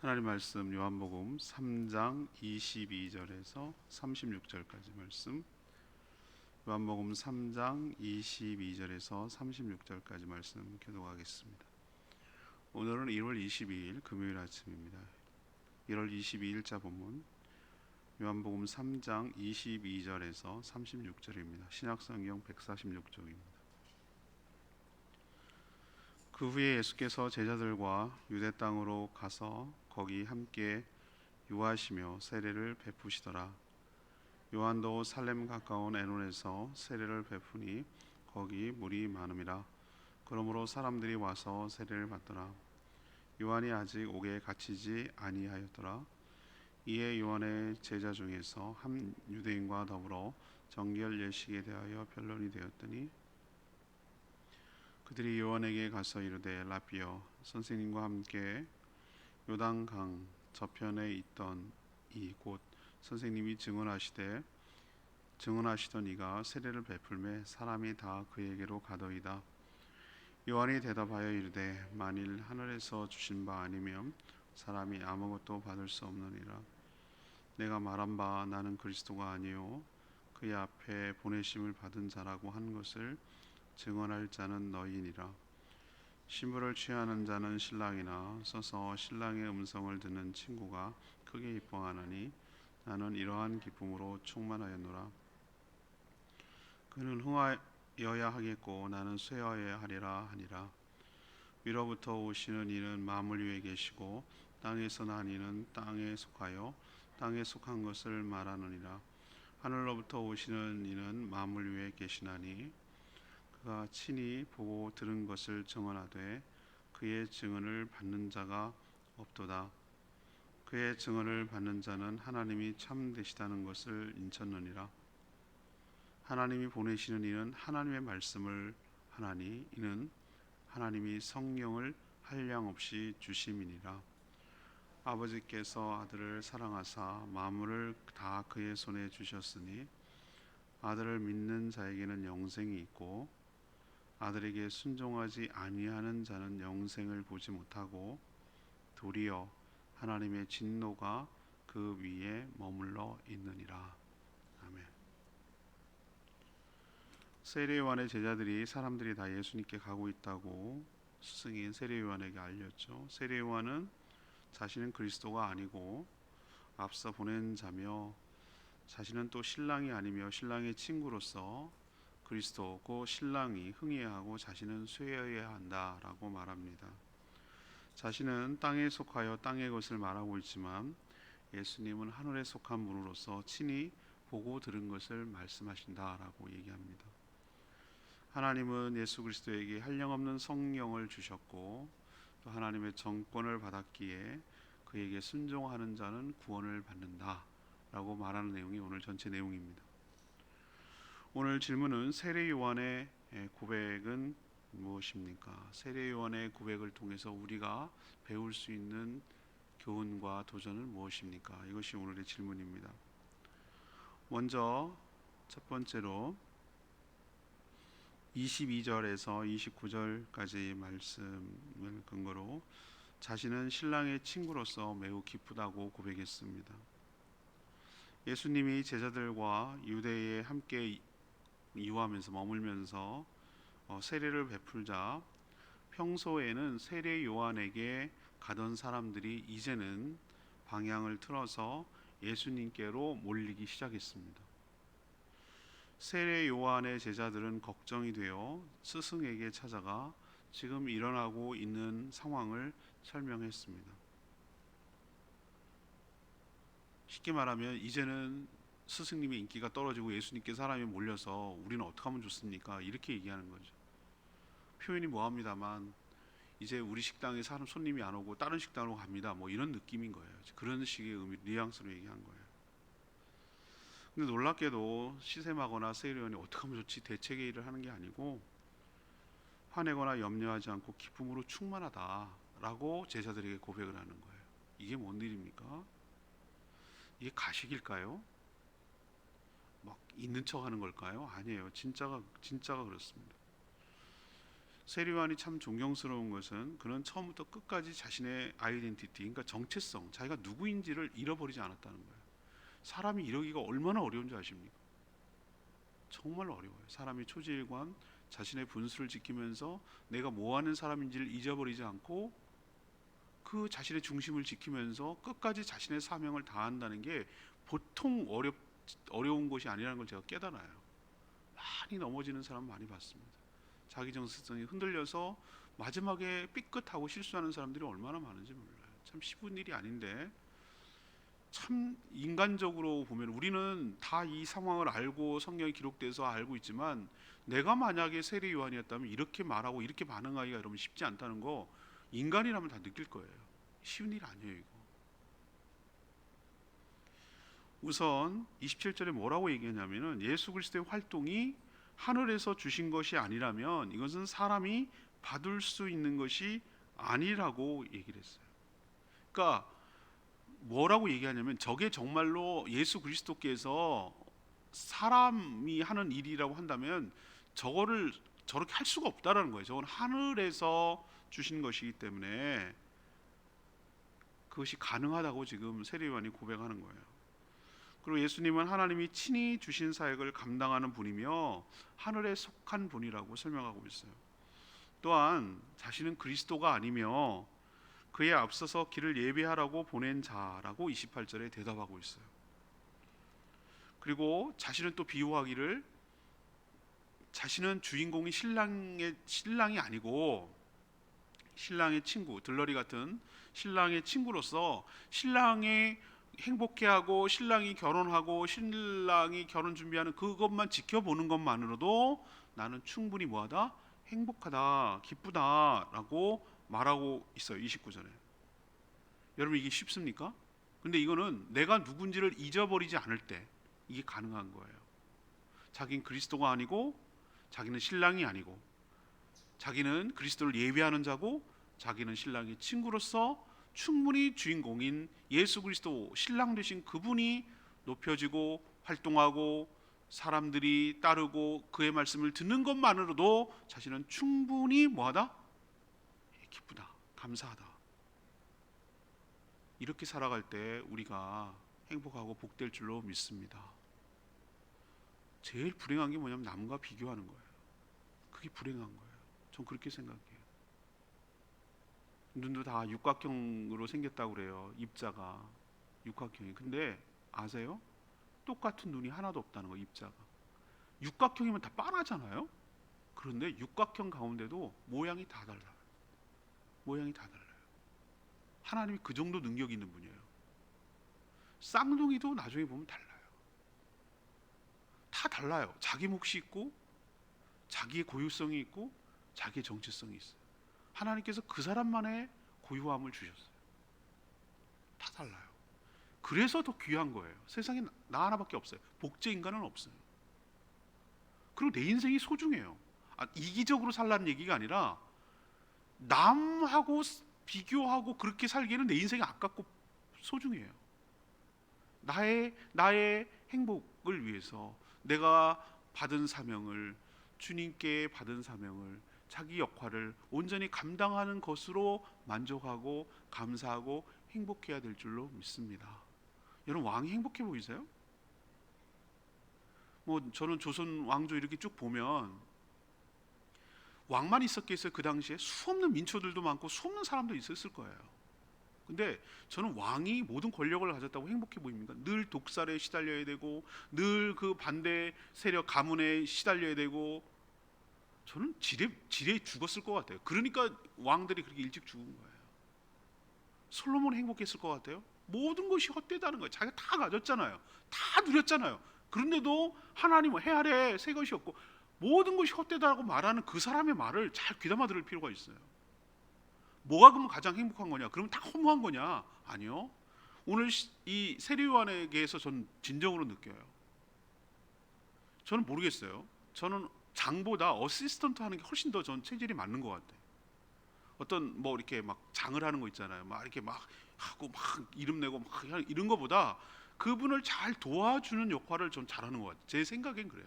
하나님 말씀 요한복음 3장 22절에서 36절까지 말씀. 요한복음 3장 22절에서 36절까지 말씀 교독하겠습니다. 오늘은 1월 22일 금요일 아침입니다. 1월 22일자 본문 요한복음 3장 22절에서 36절입니다. 신약성경 146쪽입니다. 그 후에 예수께서 제자들과 유대 땅으로 가서 거기 함께 유하시며 세례를 베푸시더라. 요한도 살렘 가까운 에논에서 세례를 베푸니 거기 물이 많음이라. 그러므로 사람들이 와서 세례를 받더라. 요한이 아직 옥에 갇히지 아니하였더라. 이에 요한의 제자 중에서 한 유대인과 더불어 정결 예식에 대하여 변론이 되었더니 그들이 요한에게 가서 이르되 라비여, 선생님과 함께 요단강 저편에 있던 이 곧 선생님이 증언하시던 이가 세례를 베풀매 사람이 다 그에게로 가더이다. 요한이 대답하여 이르되 만일 하늘에서 주신 바 아니면 사람이 아무것도 받을 수 없느니라. 내가 말한 바 나는 그리스도가 아니요 그의 앞에 보내심을 받은 자라고 한 것을 증언할 자는 너희니라. 신부를 취하는 자는 신랑이나 서서 신랑의 음성을 듣는 친구가 크게 기뻐하나니 나는 이러한 기쁨으로 충만하였노라. 그는 흥하여야 하겠고 나는 쇠하여야 하리라 하니라. 위로부터 오시는 이는 만물 위에 계시고 땅에서 난 이는 땅에 속하여 땅에 속한 것을 말하느니라. 하늘로부터 오시는 이는 만물 위에 계시나니 그가 친히 보고 들은 것을 증언하되 그의 증언을 받는 자가 없도다. 그의 증언을 받는 자는 하나님이 참되시다는 것을 인쳤느니라. 하나님이 보내시는 이는 하나님의 말씀을 하나니 이는 하나님이 성령을 한량없이 주심이니라. 아버지께서 아들을 사랑하사 만물을 다 그의 손에 주셨으니 아들을 믿는 자에게는 영생이 있고 아들에게 순종하지 아니하는 자는 영생을 보지 못하고 도리어 하나님의 진노가 그 위에 머물러 있느니라. 아멘. 세례요한의 제자들이 사람들이 다 예수님께 가고 있다고 스승인 세례요한에게 알렸죠. 세례요한은 자신은 그리스도가 아니고 앞서 보낸 자며 자신은 또 신랑이 아니며 신랑의 친구로서 그리스도고 신랑이 흥해하고 자신은 쇠해야 한다라고 말합니다. 자신은 땅에 속하여 땅의 것을 말하고 있지만 예수님은 하늘에 속한 분으로서 친히 보고 들은 것을 말씀하신다라고 얘기합니다. 하나님은 예수 그리스도에게 한량없는 성령을 주셨고 또 하나님의 정권을 받았기에 그에게 순종하는 자는 구원을 받는다라고 말하는 내용이 오늘 전체 내용입니다. 오늘 질문은 세례 요한의 고백은 무엇입니까? 세례 요한의 고백을 통해서 우리가 배울 수 있는 교훈과 도전은 무엇입니까? 이것이 오늘의 질문입니다. 먼저 첫 번째로 22절에서 29절까지 말씀을 근거로 자신은 신랑의 친구로서 매우 기쁘다고 고백했습니다. 예수님이 제자들과 유대에 함께 이유하면서 머물면서 세례를 베풀자 평소에는 세례 요한에게 가던 사람들이 이제는 방향을 틀어서 예수님께로 몰리기 시작했습니다. 세례 요한의 제자들은 걱정이 되어 스승에게 찾아가 지금 일어나고 있는 상황을 설명했습니다. 쉽게 말하면 이제는 스승님의 인기가 떨어지고 예수님께 사람이 몰려서 우리는 어떻게 하면 좋습니까? 이렇게 얘기하는 거죠. 표현이 뭐합니다만 이제 우리 식당에 사람 손님이 안 오고 다른 식당으로 갑니다. 뭐 이런 느낌인 거예요. 그런 식의 뉘앙스로 얘기한 거예요. 근데 놀랍게도 시샘하거나 세례요한이 어떻게 하면 좋지 대책회의를 하는 게 아니고 화내거나 염려하지 않고 기쁨으로 충만하다라고 제자들에게 고백을 하는 거예요. 이게 뭔 일입니까? 이게 가식일까요? 막 있는 척 하는 걸까요? 아니에요. 진짜가 그렇습니다. 세리요한이 참 존경스러운 것은 그는 처음부터 끝까지 자신의 아이덴티티, 그러니까 정체성, 자기가 누구인지를 잃어버리지 않았다는 거예요. 사람이 이러기가 얼마나 어려운 줄 아십니까? 정말 어려워요. 사람이 초지일관, 자신의 분수를 지키면서 내가 뭐 하는 사람인지를 잊어버리지 않고 그 자신의 중심을 지키면서 끝까지 자신의 사명을 다한다는 게 보통 어려운 것이 아니라는 걸 제가 깨달아요. 많이 넘어지는 사람 많이 봤습니다. 자기 정체성이 흔들려서 마지막에 삐끗하고 실수하는 사람들이 얼마나 많은지 몰라요. 참 쉬운 일이 아닌데, 참 인간적으로 보면 우리는 다 이 상황을 알고 성경에 기록돼서 알고 있지만, 내가 만약에 세례 요한이었다면 이렇게 말하고 이렇게 반응하기가 여러분 쉽지 않다는 거 인간이라면 다 느낄 거예요. 쉬운 일 아니에요 이거. 우선 27절에 뭐라고 얘기하냐면은 예수 그리스도의 활동이 하늘에서 주신 것이 아니라면 이것은 사람이 받을 수 있는 것이 아니라고 얘기를 했어요. 그러니까 뭐라고 얘기하냐면 저게 정말로 예수 그리스도께서 사람이 하는 일이라고 한다면 저거를 저렇게 할 수가 없다라는 거예요. 저건 하늘에서 주신 것이기 때문에 그것이 가능하다고 지금 세례요한이 고백하는 거예요. 그리고 예수님은 하나님이 친히 주신 사역을 감당하는 분이며 하늘에 속한 분이라고 설명하고 있어요. 또한 자신은 그리스도가 아니며 그에 앞서서 길을 예비하라고 보낸 자라고 28절에 대답하고 있어요. 그리고 자신은 또 비유하기를 자신은 주인공이 신랑이 아니고 신랑의 친구, 들러리 같은 신랑의 친구로서 신랑이 행복해하고 신랑이 결혼하고 신랑이 결혼 준비하는 그것만 지켜보는 것만으로도 나는 충분히 뭐하다? 행복하다, 기쁘다라고 말하고 있어요. 29절에. 여러분 이게 쉽습니까? 근데 이거는 내가 누군지를 잊어버리지 않을 때 이게 가능한 거예요. 자기는 그리스도가 아니고 자기는 신랑이 아니고 자기는 그리스도를 예비하는 자고 자기는 신랑의 친구로서 충분히 주인공인 예수 그리스도 신랑 되신 그분이 높여지고 활동하고 사람들이 따르고 그의 말씀을 듣는 것만으로도 자신은 충분히 뭐하다? 기쁘다, 감사하다. 이렇게 살아갈 때 우리가 행복하고 복될 줄로 믿습니다. 제일 불행한 게 뭐냐면 남과 비교하는 거예요. 그게 불행한 거예요. 전 그렇게 생각해요. 눈도 다 육각형으로 생겼다고 그래요. 입자가 육각형이. 근데 아세요? 똑같은 눈이 하나도 없다는 거. 입자가 육각형이면 다 빤하잖아요. 그런데 육각형 가운데도 모양이 다 달라요. 모양이 다 달라요. 하나님이 그 정도 능력이 있는 분이에요. 쌍둥이도 나중에 보면 달라요. 다 달라요. 자기 몫이 있고 자기의 고유성이 있고 자기의 정체성이 있어요. 하나님께서 그 사람만의 고유함을 주셨어요. 다 달라요. 그래서 더 귀한 거예요. 세상에 나 하나밖에 없어요. 복제 인간은 없어요. 그리고 내 인생이 소중해요. 이기적으로 살라는 얘기가 아니라 남하고 비교하고 그렇게 살기에는 내 인생이 아깝고 소중해요. 나의 행복을 위해서 내가 받은 사명을, 주님께 받은 사명을, 자기 역할을 온전히 감당하는 것으로 만족하고 감사하고 행복해야 될 줄로 믿습니다. 여러분 왕이 행복해 보이세요? 저는 조선 왕조 이렇게 쭉 보면 왕만 있었겠어요? 그 당시에 수없는 민초들도 많고 수없는 사람도 있었을 거예요. 근데 저는 왕이 모든 권력을 가졌다고 행복해 보입니까? 늘 독살에 시달려야 되고 늘 그 반대 세력 가문에 시달려야 되고 저는 지레 죽었을 것 같아요. 그러니까 왕들이 그렇게 일찍 죽은 거예요. 솔로몬 행복했을 것 같아요. 모든 것이 헛되다는 거예요. 자기가 다 가졌잖아요. 다 누렸잖아요. 그런데도 하나님 해 아래 새 것이 없고 모든 것이 헛되다고 말하는 그 사람의 말을 잘 귀담아 들을 필요가 있어요. 뭐가 그러면 가장 행복한 거냐? 그러면 다 허무한 거냐? 아니요. 오늘 이 세례 요한에게서 전 진정으로 느껴요. 저는 모르겠어요. 저는 장보다 어시스턴트 하는 게 훨씬 더 전 체질이 맞는 것 같아요. 어떤 이렇게 막 장을 하는 거 있잖아요. 막 이렇게 막 하고 막 이름 내고 막 이런 거보다 그분을 잘 도와주는 역할을 좀 잘하는 것 같아요. 제 생각엔 그래요.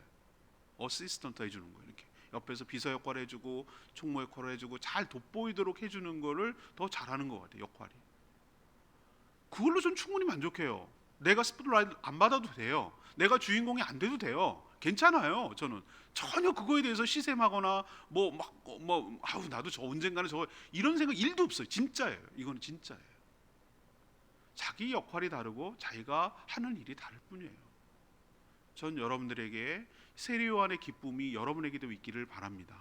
어시스턴트 해주는 거예요. 이렇게 옆에서 비서 역할 해주고 총무 역할을 해주고 잘 돋보이도록 해주는 거를 더 잘하는 것 같아요. 역할이. 그걸로 전 충분히 만족해요. 내가 스포트라이트 안 받아도 돼요. 내가 주인공이 안 돼도 돼요. 괜찮아요. 저는 전혀 그거에 대해서 시샘하거나 아우 나도 저 언젠가는 저 이런 생각 일도 없어요. 진짜예요. 이거는 진짜예요. 자기 역할이 다르고 자기가 하는 일이 다를 뿐이에요. 전 여러분들에게 세례요한의 기쁨이 여러분에게도 있기를 바랍니다.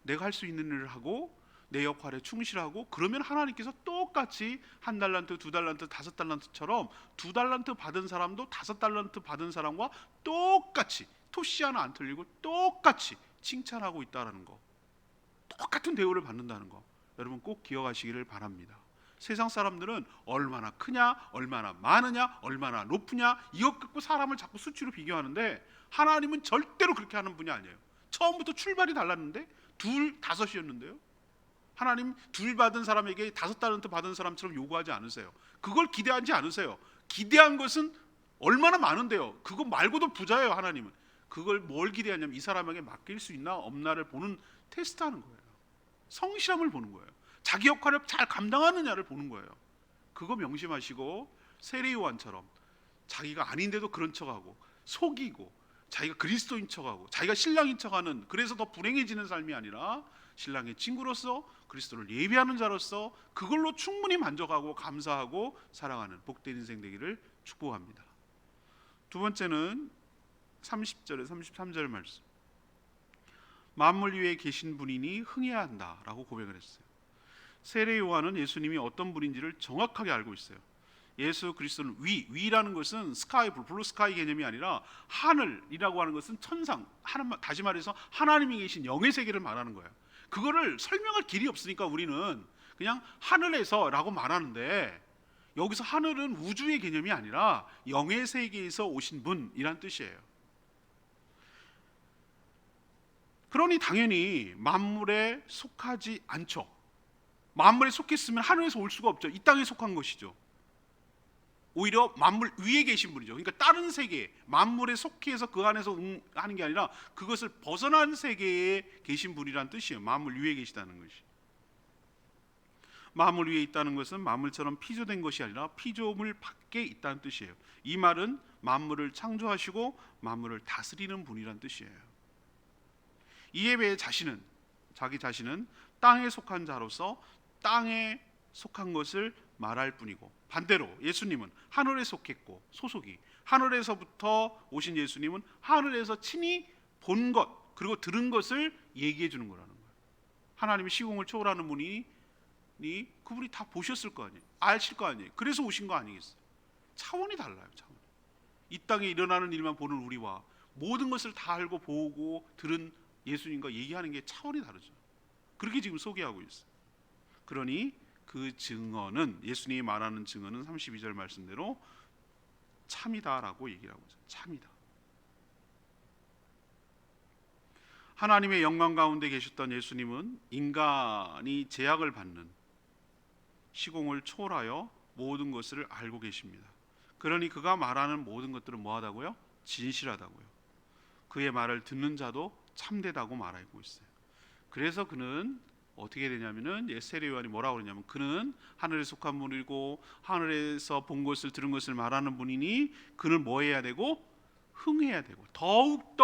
내가 할 수 있는 일을 하고 내 역할에 충실하고 그러면 하나님께서 똑같이 1달란트, 2달란트, 5달란트처럼 2달란트 받은 사람도 5달란트 받은 사람과 똑같이 토시 하나 안 틀리고 똑같이 칭찬하고 있다는 거, 똑같은 대우를 받는다는 거 여러분 꼭 기억하시기를 바랍니다. 세상 사람들은 얼마나 크냐, 얼마나 많으냐, 얼마나 높으냐 이것 갖고 사람을 자꾸 수치로 비교하는데 하나님은 절대로 그렇게 하는 분이 아니에요. 처음부터 출발이 달랐는데 2, 5이었는데요. 하나님 2 받은 사람에게 5달란트 받은 사람처럼 요구하지 않으세요. 그걸 기대하지 않으세요. 기대한 것은 얼마나 많은데요. 그거 말고도 부자예요. 하나님은. 그걸 뭘 기대하냐면 이 사람에게 맡길 수 있나 없나를 보는 테스트하는 거예요. 성실함을 보는 거예요. 자기 역할을 잘 감당하느냐를 보는 거예요. 그거 명심하시고 세례요한처럼 자기가 아닌데도 그런 척하고 속이고 자기가 그리스도인 척하고 자기가 신랑인 척하는, 그래서 더 불행해지는 삶이 아니라 신랑의 친구로서 그리스도를 예비하는 자로서 그걸로 충분히 만족하고 감사하고 살아가는 복된 인생 되기를 축복합니다. 두 번째는 30절에 33절 말씀. 만물 위에 계신 분이니 흥해야 한다라고 고백을 했어요. 세례 요한은 예수님이 어떤 분인지를 정확하게 알고 있어요. 예수 그리스도는 위라는 것은 스카이, 블루 스카이 개념이 아니라 하늘이라고 하는 것은 천상, 다시 말해서 하나님이 계신 영의 세계를 말하는 거예요. 그거를 설명할 길이 없으니까 우리는 그냥 하늘에서라고 말하는데, 여기서 하늘은 우주의 개념이 아니라 영의 세계에서 오신 분이란 뜻이에요. 그러니 당연히 만물에 속하지 않죠. 만물에 속했으면 하늘에서 올 수가 없죠. 이 땅에 속한 것이죠. 오히려 만물 위에 계신 분이죠. 그러니까 다른 세계, 만물에 속해서 그 안에서 하는 게 아니라 그것을 벗어난 세계에 계신 분이란 뜻이에요. 만물 위에 계시다는 것이. 만물 위에 있다는 것은 만물처럼 피조된 것이 아니라 피조물 밖에 있다는 뜻이에요. 이 말은 만물을 창조하시고 만물을 다스리는 분이란 뜻이에요. 이에 비해 자기 자신은 땅에 속한 자로서 땅에 속한 것을 말할 뿐이고, 반대로 예수님은 하늘에 속했고 소속이 하늘에서부터 오신 예수님은 하늘에서 친히 본 것 그리고 들은 것을 얘기해 주는 거라는 거예요. 하나님이 시공을 초월하는 분이 그분이 다 보셨을 거 아니에요. 아실 거 아니에요. 그래서 오신 거 아니겠어요. 차원이 달라요. 차원이. 이 땅에 일어나는 일만 보는 우리와 모든 것을 다 알고 보고 들은 예수님과 얘기하는 게 차원이 다르죠. 그렇게 지금 소개하고 있어요. 그러니 그 증언은, 예수님이 말하는 증언은 32절 말씀대로 참이다라고 얘기를 하고 있어요. 참이다. 하나님의 영광 가운데 계셨던 예수님은 인간이 제약을 받는 시공을 초월하여 모든 것을 알고 계십니다. 그러니 그가 말하는 모든 것들은 뭐하다고요? 진실하다고요. 그의 말을 듣는 자도 참되다고 말하고 있어요. 그래서 그는 어떻게 되냐면은 세례 요한이 뭐라고 그러냐면, 그는 하늘에 속한 분이고 하늘에서 본 것을 들은 것을 말하는 분이니 그는 뭐 해야 되고? 흥해야 되고 더욱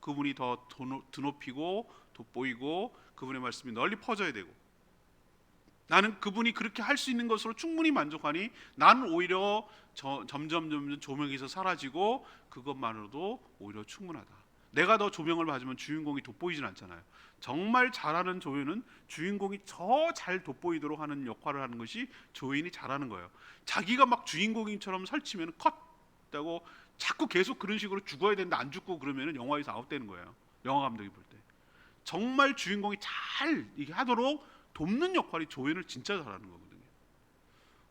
그분이 더 드높이고 돋보이고 그분의 말씀이 널리 퍼져야 되고, 나는 그분이 그렇게 할 수 있는 것으로 충분히 만족하니 나는 오히려 점점 조명에서 사라지고 그것만으로도 오히려 충분하다. 내가 더 조명을 받으면 주인공이 돋보이진 않잖아요. 정말 잘하는 조연은 주인공이 더 잘 돋보이도록 하는 역할을 하는 것이 조연이 잘하는 거예요. 자기가 막 주인공처럼 설치면 컷 하고 자꾸 계속 그런 식으로 죽어야 되는데 안 죽고 그러면 영화에서 아웃되는 거예요. 영화 감독이 볼 때. 정말 주인공이 잘 이게 하도록 돕는 역할이 조연을 진짜 잘하는 거거든요.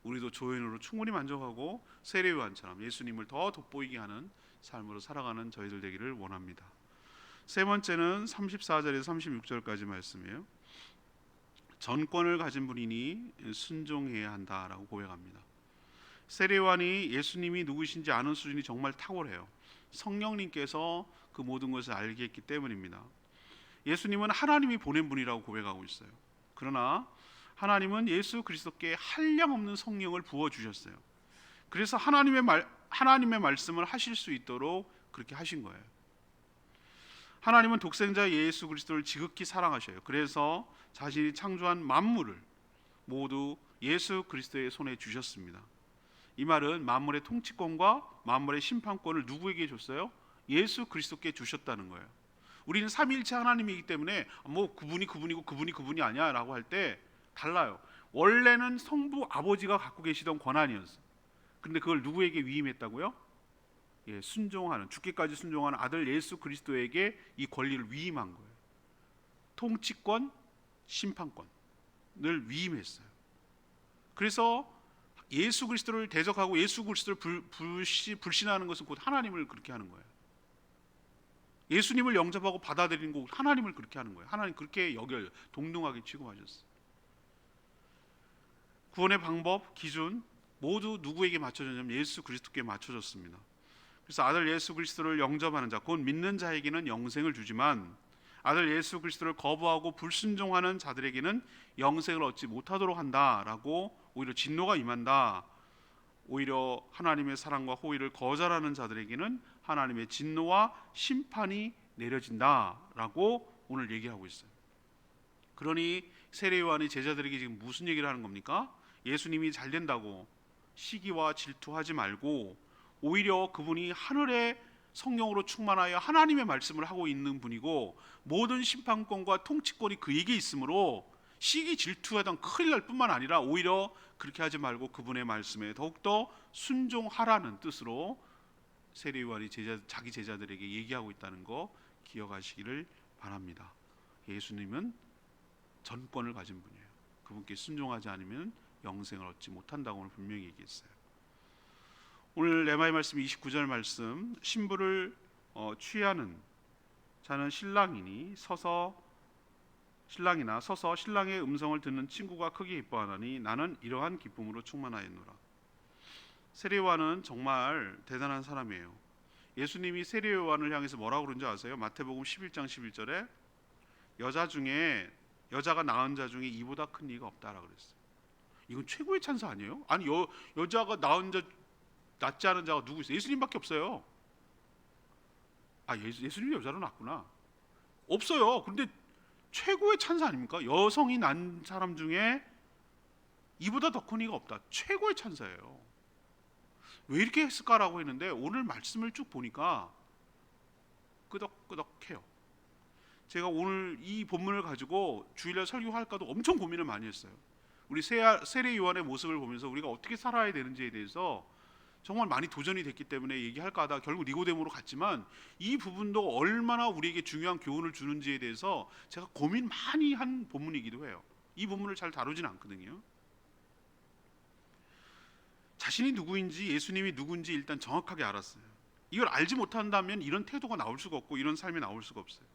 우리도 조연으로 충분히 만족하고 세례 요한처럼 예수님을 더 돋보이게 하는 삶으로 살아가는 저희들 되기를 원합니다. 세 번째는 34절에서 36절까지 말씀이에요. 전권을 가진 분이니 순종해야 한다라고 고백합니다. 세례 요한이 예수님이 누구신지 아는 수준이 정말 탁월해요. 성령님께서 그 모든 것을 알게 했기 때문입니다. 예수님은 하나님이 보낸 분이라고 고백하고 있어요. 그러나 하나님은 예수 그리스도께 한량없는 성령을 부어 주셨어요. 그래서 하나님의 말씀을 하실 수 있도록 그렇게 하신 거예요. 하나님은 독생자 예수 그리스도를 지극히 사랑하셔요. 그래서 자신이 창조한 만물을 모두 예수 그리스도의 손에 주셨습니다. 이 말은 만물의 통치권과 만물의 심판권을 누구에게 줬어요? 예수 그리스도께 주셨다는 거예요. 우리는 삼위일체 하나님이기 때문에 뭐 그분이 그분이고 그분이 그분이 아니야 라고 할 때 달라요. 원래는 성부 아버지가 갖고 계시던 권한이었어요. 근데 그걸 누구에게 위임했다고요? 순종하는, 죽기까지 순종하는 아들 예수 그리스도에게 이 권리를 위임한 거예요. 통치권, 심판권을 위임했어요. 그래서 예수 그리스도를 대적하고 예수 그리스도를 불신하는 것은 곧 하나님을 그렇게 하는 거예요. 예수님을 영접하고 받아들이는 것 하나님을 그렇게 하는 거예요. 하나님 그렇게 여겨요. 동등하게 취급하셨어요. 구원의 방법, 기준 모두 누구에게 맞춰졌냐면 예수 그리스도께 맞춰졌습니다. 그래서 아들 예수 그리스도를 영접하는 자, 곧 믿는 자에게는 영생을 주지만 아들 예수 그리스도를 거부하고 불순종하는 자들에게는 영생을 얻지 못하도록 한다라고 오히려 진노가 임한다. 오히려 하나님의 사랑과 호의를 거절하는 자들에게는 하나님의 진노와 심판이 내려진다라고 오늘 얘기하고 있어요. 그러니 세례 요한이 제자들에게 지금 무슨 얘기를 하는 겁니까? 예수님이 잘 된다고 시기와 질투하지 말고 오히려 그분이 하늘의 성령으로 충만하여 하나님의 말씀을 하고 있는 분이고 모든 심판권과 통치권이 그에게 있으므로 시기 질투하던 큰일 날 뿐만 아니라 오히려 그렇게 하지 말고 그분의 말씀에 더욱더 순종하라는 뜻으로 세례 요한이 자기 제자들에게 얘기하고 있다는 거 기억하시기를 바랍니다. 예수님은 전권을 가진 분이에요. 그분께 순종하지 않으면 영생을 얻지 못한다고 오늘 분명히 얘기했어요. 오늘 레마의 말씀 29절 말씀, 신부를 취하는 자는 신랑이나 서서 신랑의 음성을 듣는 친구가 크게 기뻐하나니 나는 이러한 기쁨으로 충만하였노라. 세례 요한은 정말 대단한 사람이에요. 예수님이 세례 요한을 향해서 뭐라고 그런지 아세요? 마태복음 11장 11절에 여자가 낳은 자 중에 이보다 큰 이가 없다라고 그랬어요. 이건 최고의 찬사 아니에요? 아니 여자가 낳지 않은 자가 누구 있어요? 예수님밖에 없어요. 예수님이 여자로 낳구나. 없어요. 그런데 최고의 찬사 아닙니까? 여성이 난 사람 중에 이보다 더 큰 이가 없다. 최고의 찬사예요. 왜 이렇게 했을까라고 했는데 오늘 말씀을 쭉 보니까 끄덕끄덕해요. 제가 오늘 이 본문을 가지고 주일날 설교할까도 엄청 고민을 많이 했어요. 우리 세례 요한의 모습을 보면서 우리가 어떻게 살아야 되는지에 대해서 정말 많이 도전이 됐기 때문에 얘기할까 하다 결국 니고데모로 갔지만 이 부분도 얼마나 우리에게 중요한 교훈을 주는지에 대해서 제가 고민 많이 한 본문이기도 해요. 이 본문을 잘 다루진 않거든요. 자신이 누구인지 예수님이 누구인지 일단 정확하게 알았어요. 이걸 알지 못한다면 이런 태도가 나올 수가 없고 이런 삶이 나올 수가 없어요.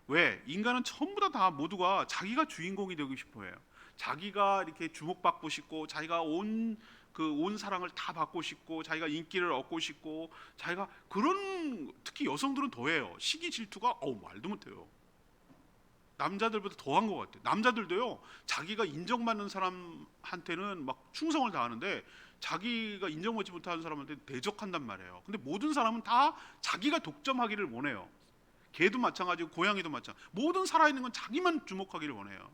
왜? 인간은 전부 다 모두가 자기가 주인공이 되고 싶어 해요. 자기가 이렇게 주목받고 싶고 자기가 온 사랑을 다 받고 싶고 자기가 인기를 얻고 싶고 자기가 그런, 특히 여성들은 더해요. 시기 질투가 말도 못해요. 남자들보다 더한 것 같아요. 남자들도요 자기가 인정받는 사람한테는 막 충성을 다하는데 자기가 인정받지 못하는 사람한테 대적한단 말이에요. 근데 모든 사람은 다 자기가 독점하기를 원해요. 개도 마찬가지고 고양이도 마찬가지. 모든 살아있는 건 자기만 주목하기를 원해요.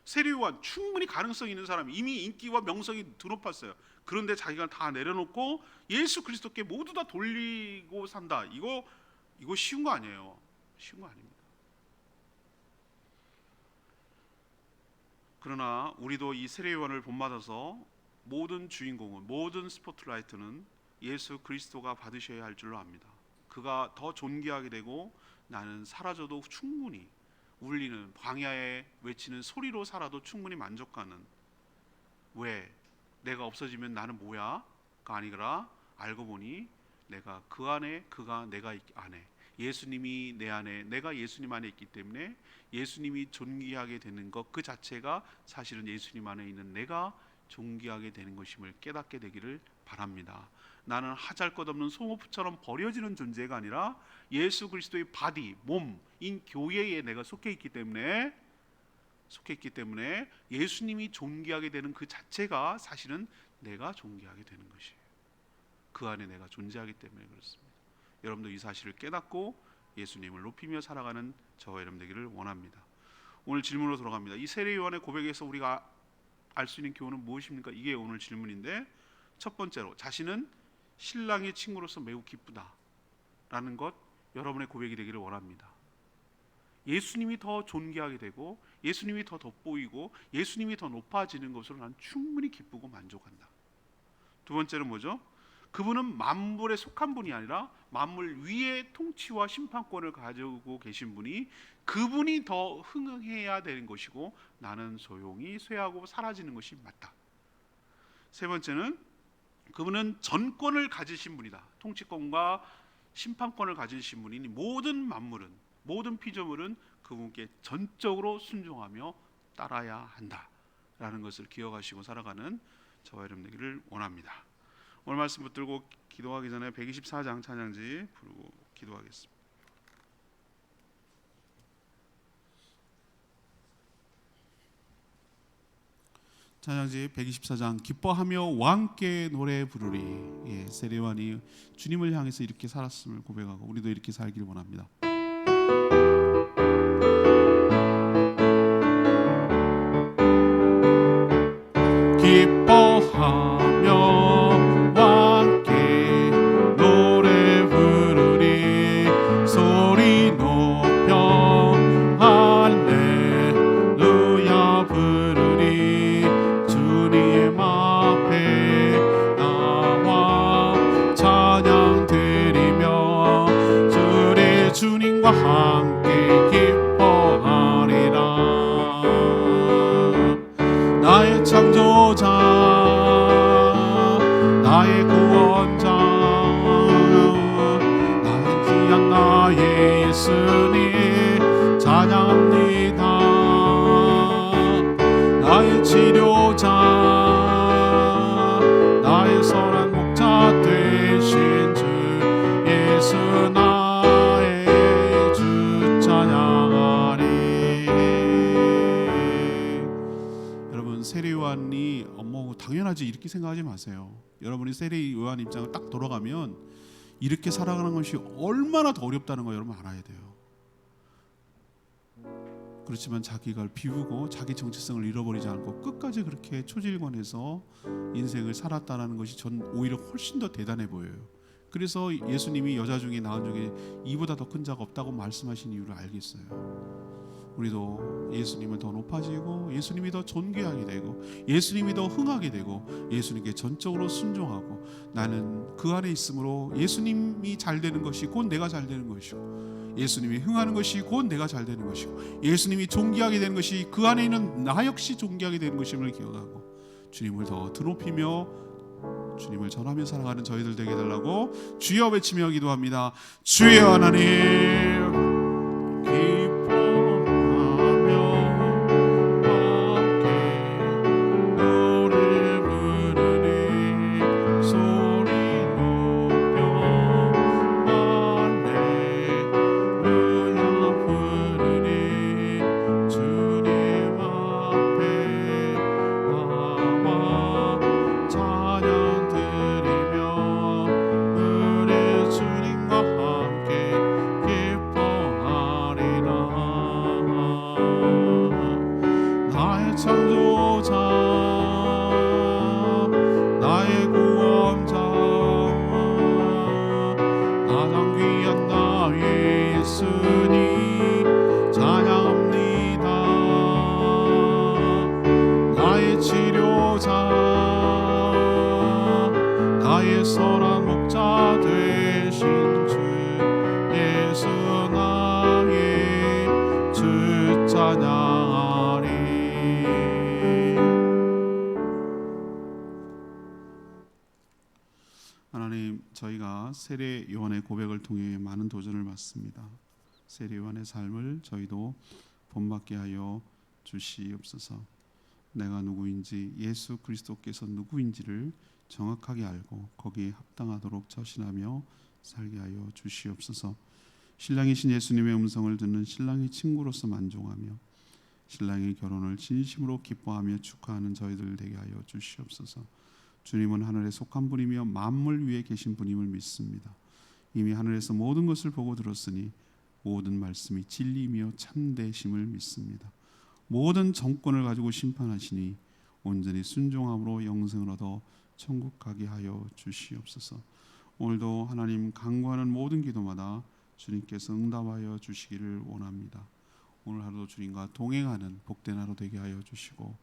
세례 요한 충분히 가능성 있는 사람, 이미 인기와 명성이 드높았어요. 그런데 자기가 다 내려놓고 예수 그리스도께 모두 다 돌리고 산다. 이거 쉬운 거 아니에요. 쉬운 거 아닙니다. 그러나 우리도 이 세례 요한을 본받아서 모든 주인공은, 모든 스포트라이트는 예수 그리스도가 받으셔야 할 줄로 압니다. 그가 더 존귀하게 되고 나는 사라져도 충분히 울리는 광야에 외치는 소리로 살아도 충분히 만족하는, 왜? 내가 없어지면 나는 뭐야? 가 아니라 알고 보니 내가 그 안에, 그가 내가 안에, 예수님이 내 안에, 내가 예수님 안에 있기 때문에 예수님이 존귀하게 되는 것 그 자체가 사실은 예수님 안에 있는 내가 존귀하게 되는 것임을 깨닫게 되기를 바랍니다. 나는 하잘것없는 송호프처럼 버려지는 존재가 아니라 예수 그리스도의 바디, 몸인 교회에 내가 속해 있기 때문에 예수님이 존귀하게 되는 그 자체가 사실은 내가 존귀하게 되는 것이에요. 그 안에 내가 존재하기 때문에 그렇습니다. 여러분도 이 사실을 깨닫고 예수님을 높이며 살아가는 저와 여러분 되기를 원합니다. 오늘 질문으로 돌아갑니다. 이 세례 요한의 고백에서 우리가 알 수 있는 교훈은 무엇입니까? 이게 오늘 질문인데, 첫 번째로 자신은 신랑의 친구로서 매우 기쁘다라는 것, 여러분의 고백이 되기를 원합니다. 예수님이 더 존귀하게 되고 예수님이 더 돋보이고 예수님이 더 높아지는 것으로 난 충분히 기쁘고 만족한다. 두 번째는 뭐죠? 그분은 만물에 속한 분이 아니라 만물 위에 통치와 심판권을 가지고 계신 분이, 그분이 더 흥해야 되는 것이고 나는 소용이 쇠하고 사라지는 것이 맞다. 세 번째는 그분은 전권을 가지신 분이다. 통치권과 심판권을 가지신 분이니 모든 만물은, 모든 피조물은 그분께 전적으로 순종하며 따라야 한다라는 것을 기억하시고 살아가는 저와 여러분 되기를 원합니다. 오늘 말씀 붙들고 기도하기 전에 124장 찬양지 부르고 기도하겠습니다. 찬양지 124장 기뻐하며 왕께 노래 부르리. 세례 요한이 주님을 향해서 이렇게 살았음을 고백하고 우리도 이렇게 살기를 원합니다. 기뻐하며 왕께 노래 부르리. 소리 높여 할렐루야 부르리. 주님 앞에 나와 찬양 드리며 주의 주님과 함께 기뻐하리라. 나의 창조자, 나의 구원자, 나의 귀한 나의 예수님 찬양합니다. 나의 치료자, 나의 선한 목자 되신 주 예수 나의 주 찬양하리. 여러분, 세례 요한이 당연하지 이렇게 생각하지 마세요. 여러분이 세례 요한 입장을 딱 돌아가면 이렇게 살아가는 것이 얼마나 더 어렵다는 거 여러분 알아야 돼요. 그렇지만 자기가 비우고 자기 정체성을 잃어버리지 않고 끝까지 그렇게 초질관해서 인생을 살았다는 것이 전 오히려 훨씬 더 대단해 보여요. 그래서 예수님이 여자 중에 낳은 중에 이보다 더 큰 자가 없다고 말씀하신 이유를 알겠어요. 우리도 예수님을 더 높아지고 예수님이 더 존귀하게 되고 예수님이 더 흥하게 되고 예수님께 전적으로 순종하고 나는 그 안에 있으므로 예수님이 잘 되는 것이 곧 내가 잘 되는 것이고 예수님이 흥하는 것이 곧 내가 잘 되는 것이고 예수님이 존귀하게 되는 것이 그 안에 있는 나 역시 존귀하게 되는 것임을 기억하고 주님을 더 드높이며 주님을 전하며 살아가는 저희들 되게 달라고 주여 외치며 기도합니다. 주여 하나님, 나의 선한 목자 되신 주 예수 나의 주 찬양하리. 하나님, 저희가 세례 요한의 고백을 통해 많은 도전을 받습니다. 세례 요한의 삶을 저희도 본받게 하여 주시옵소서. 내가 누구인지, 예수 그리스도께서 누구인지를 정확하게 알고 거기에 합당하도록 처신하며 살게 하여 주시옵소서. 신랑이신 예수님의 음성을 듣는 신랑의 친구로서 만족하며 신랑의 결혼을 진심으로 기뻐하며 축하하는 저희들 되게 하여 주시옵소서. 주님은 하늘에 속한 분이며 만물 위에 계신 분임을 믿습니다. 이미 하늘에서 모든 것을 보고 들었으니 모든 말씀이 진리이며 참되심을 믿습니다. 모든 정권을 가지고 심판하시니 온전히 순종함으로 영생을 얻어 천국 가게 하여 주시옵소서. 오늘도 하나님 간구하는 모든 기도마다 주님께서 응답하여 주시기를 원합니다. 오늘 하루도 주님과 동행하는 복된 하루 되게 하여 주시고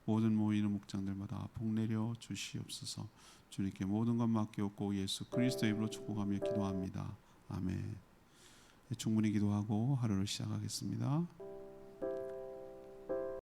모든 모이는 목장들마다 복 내려 주시옵소서. 주님께 모든 것 맡기옵고 예수 그리스도의 이름으로 축복하며 기도합니다. 아멘. 충분히 기도하고 하루를 시작하겠습니다.